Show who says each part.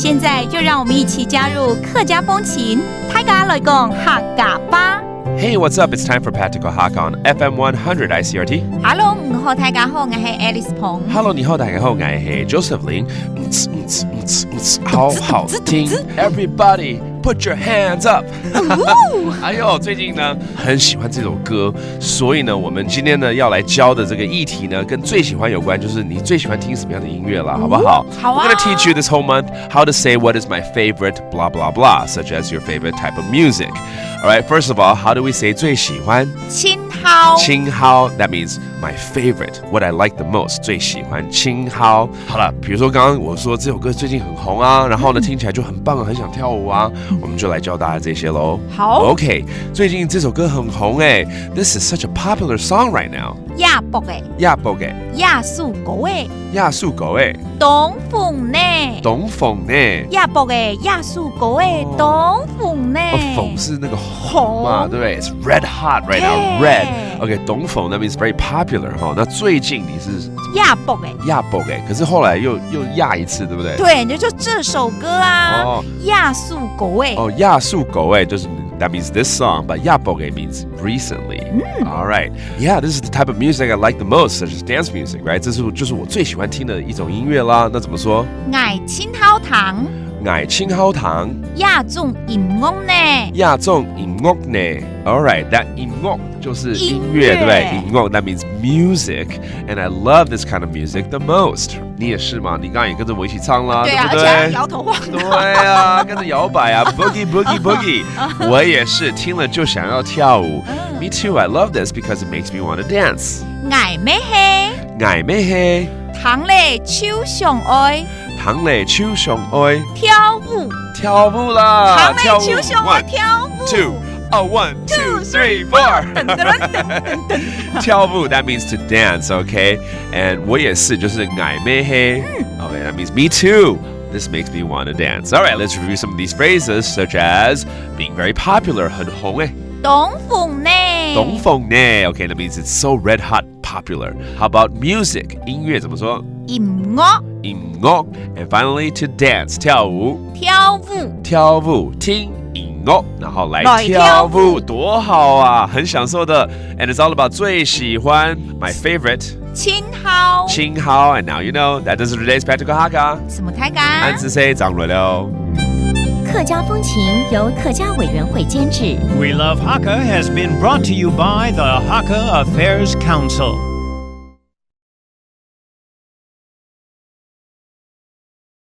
Speaker 1: 现在就让我们一起加入客家风情，大家来讲客家吧。
Speaker 2: Hey, what's up? It's time for Pat to go Hakka on FM 100 ICRT.
Speaker 1: Hello， 你好，大家好，我是 Alice 彭。
Speaker 2: Hello， 你好，大家好，我是 Joseph 林。好好听 ，Everybody put your hands up 。哎呦，最近呢很喜欢这首歌，所以呢，我们今天呢要来教的这个议题呢，跟最喜欢有关，就是你最喜欢听什么样的音乐啦，好不好？
Speaker 1: 好啊。
Speaker 2: We're gonna teach you this whole month how to say what is my favorite blah blah blah, such as your favorite type of music. All right, first of all, how do we say 最喜欢？
Speaker 1: 青蒿。
Speaker 2: 青蒿 that means my favorite, what I like the most. 最喜欢青蒿。好了，比如说刚刚我说这首歌最近很红啊，然后呢听起来就很棒，很想跳舞啊，我们就来教大家这些咯。
Speaker 1: 好
Speaker 2: OK， 最近这首歌很红诶 This is such a popular song right now.
Speaker 1: 亚博诶，
Speaker 2: 亚博嘅，
Speaker 1: 亚素狗诶，
Speaker 2: 亚素狗诶，
Speaker 1: 董凤呢？
Speaker 2: 董凤呢？
Speaker 1: 亚博诶，亚素狗诶，董凤呢？
Speaker 2: 凤是那个红嘛，对不对 ？It's red hot right now, red. OK， 董凤 that means very popular 哈。那最近你是
Speaker 1: 亚博诶，
Speaker 2: 亚博诶，可是后来又亚一次，对不对？
Speaker 1: 对，就这首歌啊，亚素狗诶。
Speaker 2: 哦，亚素狗诶就是。That means this song, but yaboge means recently. All right. Yeah, this is the type of music I like the most, such as dance music, right? 这是就是我最喜欢听的一种音乐啦。那怎么说？
Speaker 1: 爱青蒿糖，
Speaker 2: 爱青蒿糖，
Speaker 1: 亚种音乐呢？
Speaker 2: 亚种音乐呢 ？All right, that 音乐就是音乐，对不对？音乐 that means music, and I love this kind of music the most. 你也是吗？你刚刚也跟着我一起唱啦，
Speaker 1: 对啊，
Speaker 2: 对不对？
Speaker 1: 而且摇头晃脑。
Speaker 2: 对啊，跟着摇摆啊 ，boogie boogie boogie。我也是听了就想要跳舞。Me too, I love this because it makes me want to dance.
Speaker 1: 爱咩嘿？
Speaker 2: 爱咩嘿？
Speaker 1: 糖嘞手上爱，
Speaker 2: 糖嘞手上爱，
Speaker 1: 跳舞，
Speaker 2: 跳舞啦！
Speaker 1: 糖嘞手上爱跳舞。
Speaker 2: Two, oh, 1, 2, 3, 4。跳舞 that means to dance, okay? And 我也是，就是爱咩嘿。Okay, that means me too. This makes me want to dance. All right, let's review some of these phrases, such as being very popular, 很红诶。
Speaker 1: 董凤呢？
Speaker 2: 董凤呢 Okay, that means it's so red hot popular. How about music? 音乐怎么说？
Speaker 1: 音乐，
Speaker 2: 音乐 And finally, to dance, 跳舞。
Speaker 1: 跳舞，
Speaker 2: 跳舞，听音乐，然后来
Speaker 1: 来
Speaker 2: 跳
Speaker 1: 跳
Speaker 2: 舞，
Speaker 1: 舞
Speaker 2: 多好啊，很享受的。And it's all about 最喜欢 my favorite
Speaker 1: 青蒿。
Speaker 2: 青蒿 And now you know that does it today's practical Hakka.
Speaker 1: 什么台港？
Speaker 2: 安子 say 张瑞了。
Speaker 3: 客家风情由客家委员会监制。
Speaker 4: We Love Hakka has been brought to you by the Hakka Affairs Council.